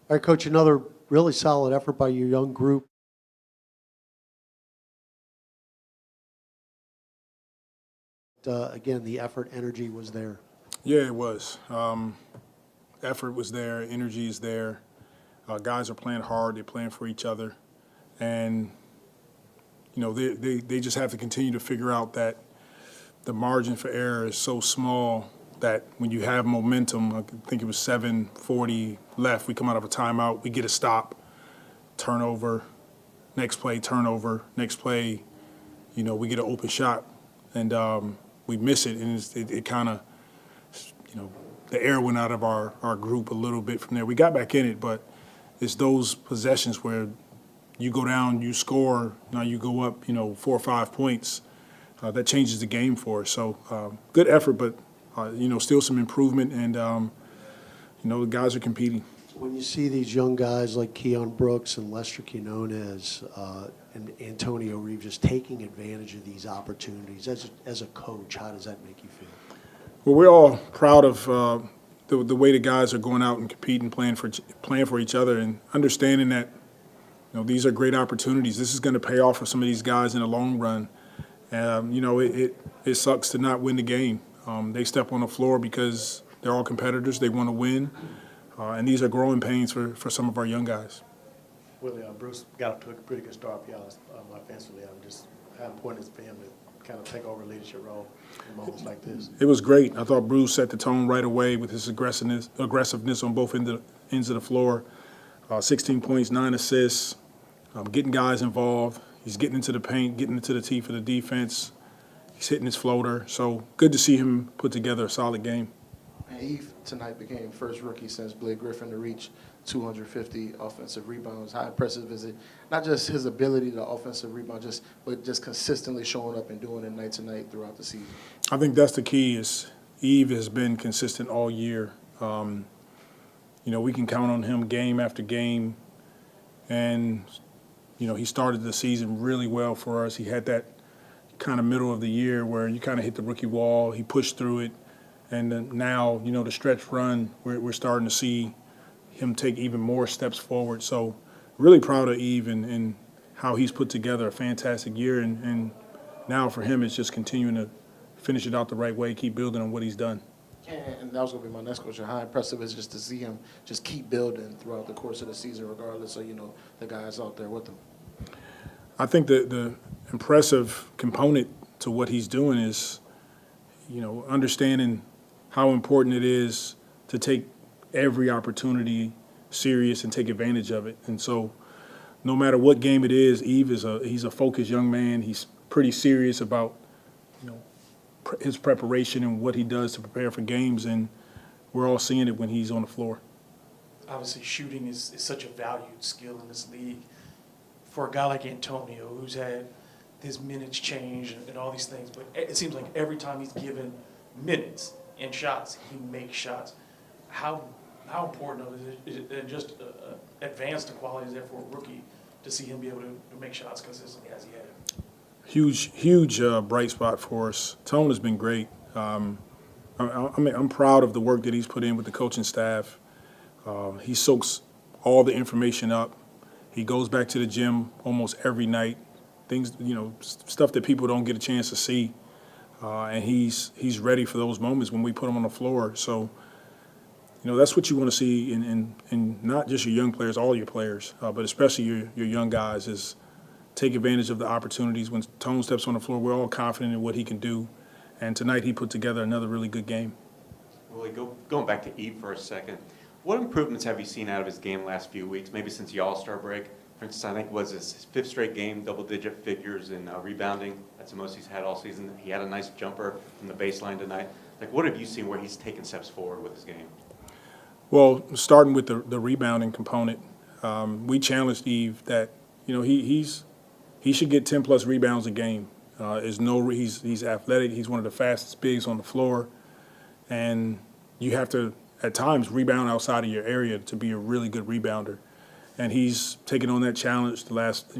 All right, Coach, another really solid effort by your young group. Again, the effort, energy was there. Yeah, it was. Effort was there. Energy is there. Guys are playing hard. They're playing for each other. And, they just have to continue to figure out that the margin for error is so small that when you have momentum, I think it was 7:40 left, we come out of a timeout, we get a stop, turnover, next play, turnover, next play, we get an open shot, and we miss it, and it kind of, the air went out of our group a little bit from there. We got back in it, but it's those possessions where you go down, you score, now you go up, 4 or 5 points. That changes the game for us. So good effort, but still some improvement, and the guys are competing. When you see these young guys like Keon Brooks and Lester Quinones and Antonio Reeves just taking advantage of these opportunities, as a coach, how does that make you feel? Well, we're all proud of the way the guys are going out and competing, playing for each other, and understanding that these are great opportunities. This is going to pay off for some of these guys in the long run. It sucks to not win the game. They step on the floor because they're all competitors. They want to win. And these are growing pains for some of our young guys. Willie, Bruce got up to a pretty good start for y'all offensively. I'm just how important is it for him to kind of take over a leadership role in moments like this? It was great. I thought Bruce set the tone right away with his aggressiveness on both ends of the floor. 16 points, 9 assists, getting guys involved. He's getting into the paint, getting into the teeth of the defense. He's hitting his floater. So good to see him put together a solid game. And Eve tonight became first rookie since Blake Griffin to reach 250 offensive rebounds. How impressive is it? Not just his ability to offensive rebound, but just consistently showing up and doing it night to night throughout the season. I think that's the key. Is Eve has been consistent all year. We can count on him game after game, and he started the season really well for us. He had that kind of middle of the year where you kind of hit the rookie wall. He pushed through it. And then now, the stretch run, we're starting to see him take even more steps forward. So really proud of Eve and how he's put together a fantastic year. And now for him, it's just continuing to finish it out the right way, keep building on what he's done. And that was going to be my next question. How impressive is it just to see him just keep building throughout the course of the season, regardless of, the guys out there with him? I think the impressive component to what he's doing is, understanding how important it is to take every opportunity serious and take advantage of it. And so no matter what game it is, Eve he's a focused young man. He's pretty serious about, his preparation and what he does to prepare for games, and we're all seeing it when he's on the floor. Obviously, shooting is such a valued skill in this league. For a guy like Antonio, who's had his minutes change and all these things, but it seems like every time he's given minutes and shots, he makes shots. How important is it, and just advance the qualities there for a rookie to see him be able to make shots consistently as he had? Huge bright spot for us. Tone has been great. I'm proud of the work that he's put in with the coaching staff. He soaks all the information up. He goes back to the gym almost every night. Things, stuff that people don't get a chance to see. And he's ready for those moments when we put him on the floor. So, that's what you want to see in not just your young players, all your players, but especially your young guys, is take advantage of the opportunities. When Tone steps on the floor, we're all confident in what he can do. And tonight he put together another really good game. Willie, going back to Eve for a second, what improvements have you seen out of his game last few weeks, maybe since the All-Star break? For instance, I think it was his 5th straight game, double-digit figures in rebounding. That's the most he's had all season. He had a nice jumper from the baseline tonight. What have you seen where he's taken steps forward with his game? Well, starting with the rebounding component, we challenged Eve that he should get 10-plus rebounds a game. He's athletic. He's one of the fastest bigs on the floor, and you have to at times rebound outside of your area to be a really good rebounder. And he's taken on that challenge the last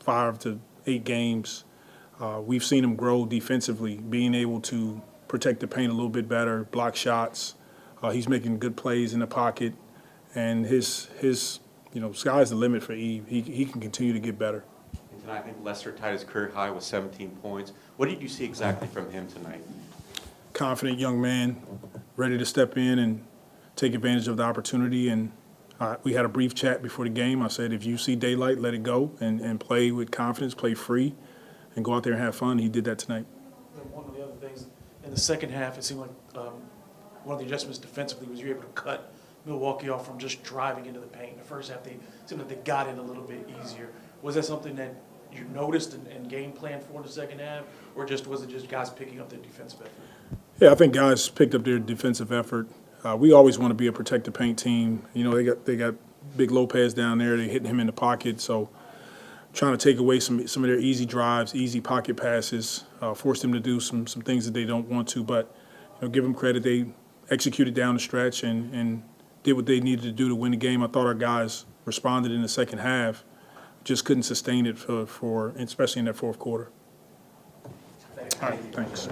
5 to 8 games. We've seen him grow defensively, being able to protect the paint a little bit better, block shots. He's making good plays in the pocket, and his sky's the limit for Eve. He can continue to get better. And tonight, I think Lester tied his career high with 17 points. What did you see exactly from him tonight? Confident young man, ready to step in and take advantage of the opportunity. And we had a brief chat before the game. I said, if you see daylight, let it go and play with confidence, play free, and go out there and have fun. He did that tonight. And one of the other things, in the second half, it seemed like one of the adjustments defensively was you were able to cut Milwaukee off from just driving into the paint. In the first half, they seemed like they got in a little bit easier. Was that something that you noticed and game planned for in the second half, or was it just guys picking up their defensive effort? Yeah, I think guys picked up their defensive effort. We always want to be a protect the paint team. They got Big Lopez down there. They hitting him in the pocket, so trying to take away some of their easy drives, easy pocket passes, force them to do some things that they don't want to. But give them credit. They executed down the stretch and did what they needed to do to win the game. I thought our guys responded in the second half, just couldn't sustain it for especially in that fourth quarter. All right, thanks.